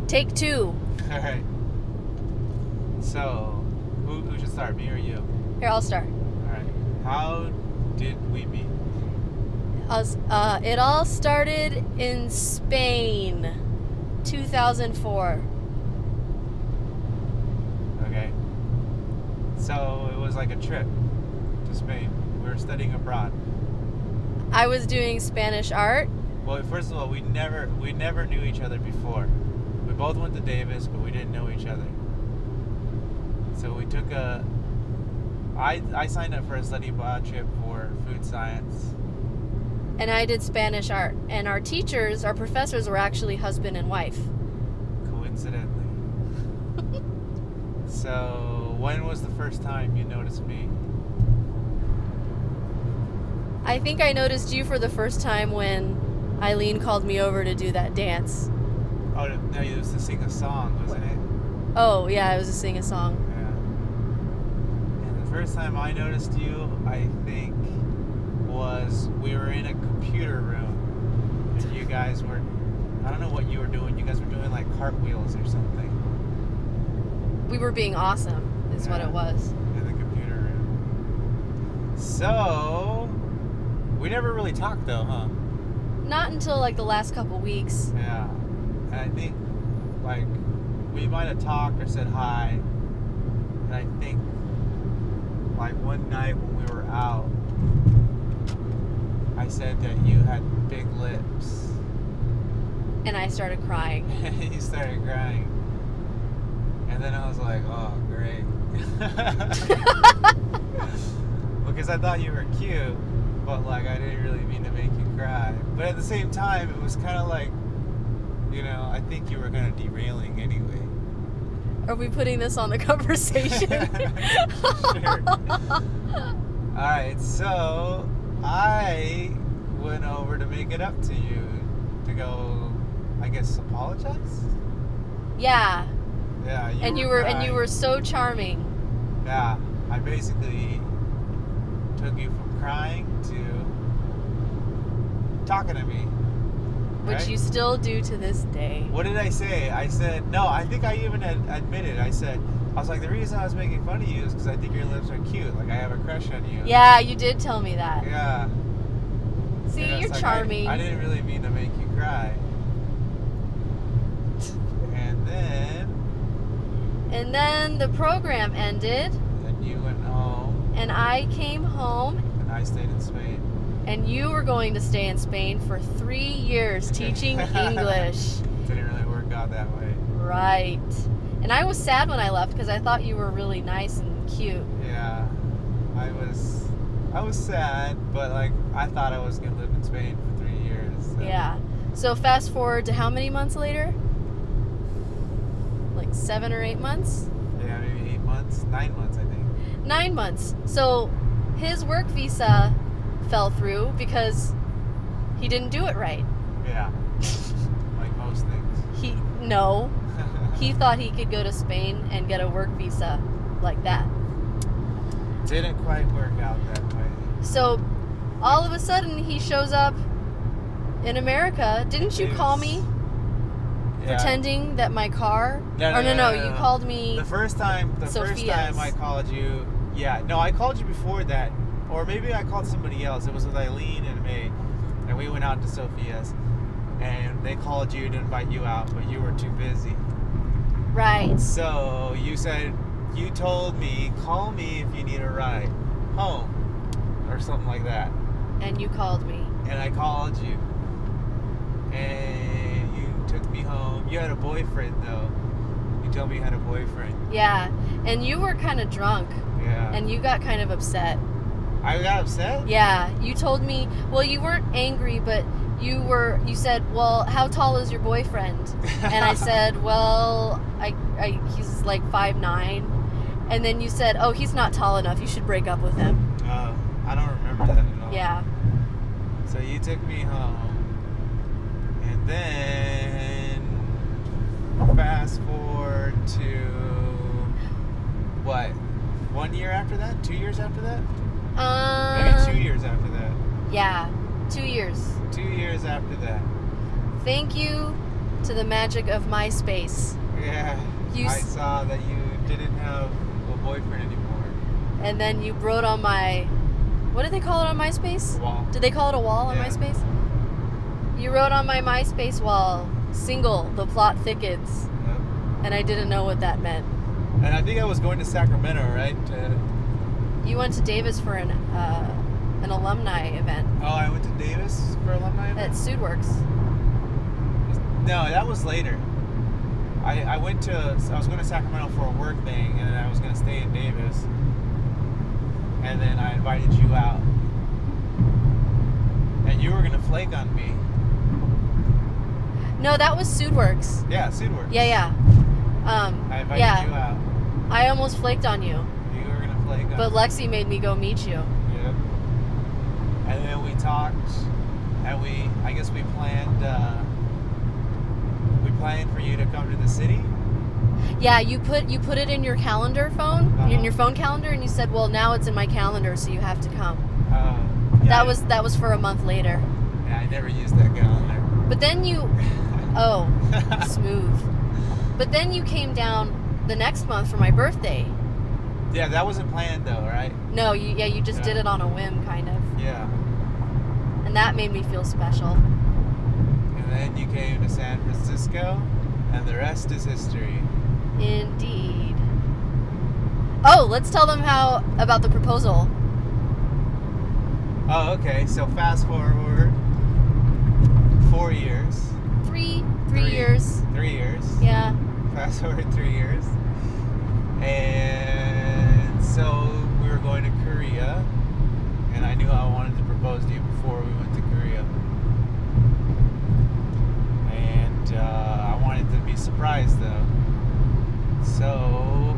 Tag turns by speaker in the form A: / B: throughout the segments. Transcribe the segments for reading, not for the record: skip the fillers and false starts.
A: Take 2.
B: Alright. So, who should start, me or you?
A: Here, I'll start.
B: Alright. How did we meet?
A: It all started in Spain, 2004.
B: Okay. So, it was like a trip to Spain. We were studying abroad.
A: I was doing Spanish art.
B: Well, first of all, we never knew each other before. We both went to Davis, but we didn't know each other. So we took I signed up for a study abroad trip for food science.
A: And I did Spanish art. And our professors were actually husband and wife.
B: Coincidentally. So, when was the first time you noticed me?
A: I think I noticed you for the first time when Eileen called me over to do that dance.
B: Oh, no, it was to sing a song, wasn't it?
A: Oh, yeah, it was to sing a song.
B: Yeah. And the first time I noticed you, I think, was we were in a computer room. And you guys were, I don't know what you were doing. You guys were doing like cartwheels or something.
A: We were being awesome, is what it was.
B: In the computer room. So, we never really talked though, huh?
A: Not until like the last couple weeks.
B: Yeah. And I think, like, we might have talked or said hi. And I think, like, one night when we were out, I said that you had big lips.
A: And I started crying.
B: You started crying. And then I was like, oh, great. Because I thought you were cute, but, like, I didn't really mean to make you cry. But at the same time, it was kind of like, you know, I think you were kind of derailing anyway.
A: Are we putting this on the conversation?
B: Sure. Alright, so I went over to make it up to you to go, I guess, apologize?
A: Yeah.
B: Yeah,
A: you were so charming.
B: Yeah, I basically took you from crying to talking to me.
A: Which
B: right?
A: you still do to this day.
B: What did I say? I said, no, I think I even admitted. I was like, the reason I was making fun of you is because I think your lips are cute. Like, I have a crush on you.
A: Yeah, you did tell me that.
B: Yeah.
A: See,
B: and
A: you're
B: like,
A: charming.
B: I didn't really mean to make you cry.
A: And then the program ended.
B: And you went home.
A: And I came home.
B: And I stayed in Spain.
A: And you were going to stay in Spain for 3 years teaching English.
B: Didn't really work out that way.
A: Right. And I was sad when I left because I thought you were really nice and cute.
B: Yeah. I was sad, but like I thought I was going to live in Spain for 3 years. So.
A: Yeah. So fast forward to how many months later? Like 7 or 8 months?
B: Yeah, maybe 8 months. 9 months, I think.
A: 9 months. So his work visa fell through because he didn't do it right.
B: Yeah. Like most things.
A: He thought he could go to Spain and get a work visa like that.
B: Didn't quite work out that way.
A: So all of a sudden he shows up in America. Didn't you call me? Yeah. Pretending that my car... No, you called me...
B: The first time I called you... Yeah, no, I called you before that. Or maybe I called somebody else. It was with Eileen and May. And we went out to Sophia's. And they called you to invite you out, but you were too busy.
A: Right.
B: So you told me, call me if you need a ride home. Or something like that.
A: And you called me.
B: And I called you. And you took me home. You had a boyfriend, though. You told me you had a boyfriend.
A: Yeah. And you were kind of drunk.
B: Yeah.
A: And you got kind of upset.
B: I got upset?
A: Yeah. You told me, well, you weren't angry, but you said, well, how tall is your boyfriend? And I said, well, he's like 5'9". And then you said, oh, he's not tall enough. You should break up with him.
B: I don't remember that at all.
A: Yeah.
B: So you took me home. And then fast forward to what? 1 year after that? 2 years after that? Maybe 2 years after that.
A: Yeah, 2 years.
B: 2 years after that.
A: Thank you to the magic of MySpace.
B: Yeah. I saw that you didn't have a boyfriend anymore.
A: And then you wrote on my, what did they call it on MySpace?
B: A wall.
A: Did they call it a wall on MySpace? You wrote on my MySpace wall, single, the plot thickens.
B: Yep.
A: And I didn't know what that meant.
B: And I think I was going to Sacramento, right?
A: You went to Davis for an alumni event.
B: Oh, I went to Davis for alumni event?
A: At Sudworks.
B: No, that was later. I was going to Sacramento for a work thing, and then I was going to stay in Davis. And then I invited you out. And you were going to flake on me.
A: No, that was Sudworks.
B: Yeah, Sudworks.
A: Yeah.
B: I invited you out.
A: I almost flaked on you.
B: You were going to flake on me.
A: But Lexi made me go meet you.
B: Yep. And then we talked, and I guess we planned for you to come to the city.
A: Yeah, you put it in your calendar phone, in your phone calendar, and you said, well, now it's in my calendar, so you have to come.
B: Yeah,
A: that was for a month later.
B: Yeah, I never used that calendar.
A: But then you, smooth. But then you came down the next month for my birthday.
B: Yeah, that wasn't planned though, right?
A: No, you just did it on a whim, kind of.
B: Yeah.
A: And that made me feel special.
B: And then you came to San Francisco, and the rest is history.
A: Indeed. Oh, let's tell them about the proposal.
B: Oh, okay. So fast forward 4 years.
A: Three years.
B: 3 years.
A: Yeah.
B: Fast forward 3 years. And so we were going to Korea, and I knew I wanted to propose to you before we went to Korea. And I wanted to be surprised though. So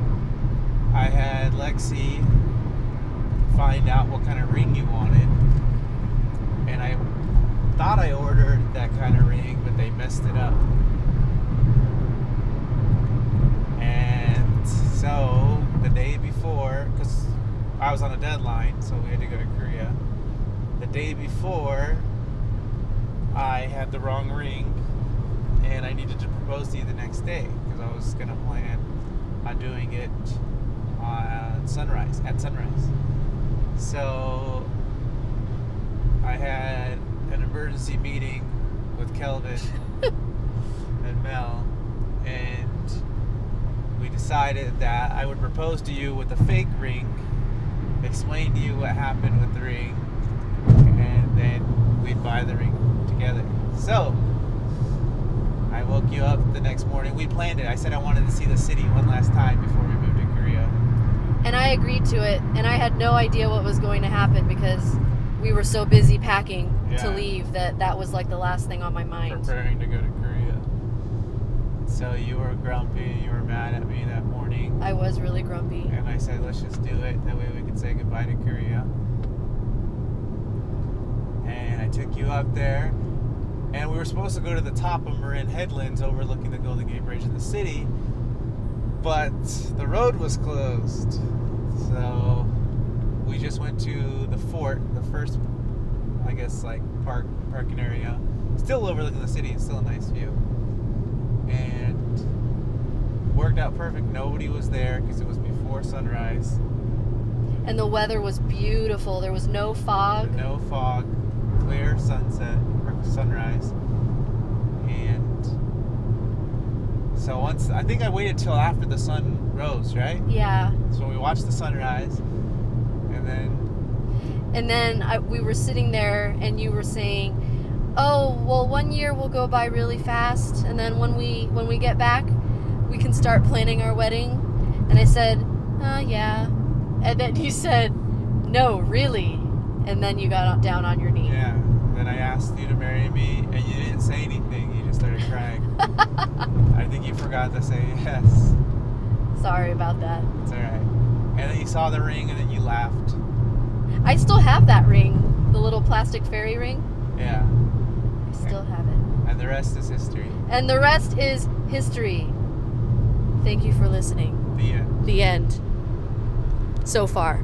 B: I had Lexi find out what kind of ring you wanted, and I thought I ordered that kind of ring, but they messed it up. And so the day before, because I was on a deadline, so we had to go to Korea. The day before, I had the wrong ring, and I needed to propose to you the next day, because I was going to plan on doing it at sunrise. So I had an emergency meeting with Kelvin and Mel, and we decided that I would propose to you with a fake ring, explain to you what happened with the ring, and then we'd buy the ring together. So I woke you up the next morning. We planned it. I said I wanted to see the city one last time before we moved to Korea.
A: And I agreed to it, and I had no idea what was going to happen because we were so busy packing to leave that was like the last thing on my mind.
B: Preparing to go to Korea. So you were grumpy, you were mad at me that morning.
A: I was really grumpy.
B: And I said, let's just do it. That way we can say goodbye to Korea. And I took you up there. And we were supposed to go to the top of Marin Headlands overlooking the Golden Gate Bridge in the city. But the road was closed. So we just went to the fort, the first, I guess, like parking area. Still overlooking the city. It's still a nice view. And worked out perfect. Nobody was there because it was before sunrise.
A: And the weather was beautiful. There was no fog.
B: No fog. Clear sunset or sunrise. And so I think I waited till after the sun rose, right?
A: Yeah.
B: So we watched the sunrise, and then
A: we were sitting there, and you were saying, "Oh, well, 1 year will go by really fast, and then when we get back, we can start planning our wedding." And I said, "Yeah," and then you said, "No, really," and then you got down on your knee.
B: Yeah. Then I asked you to marry me, and you didn't say anything. You just started crying. I think you forgot to say yes.
A: Sorry about that.
B: It's all right. And then you saw the ring, and then you laughed.
A: I still have that ring, the little plastic fairy ring.
B: Yeah.
A: I still have it.
B: And the rest is history.
A: And the rest is history. Thank you for listening.
B: The end.
A: The end. So far.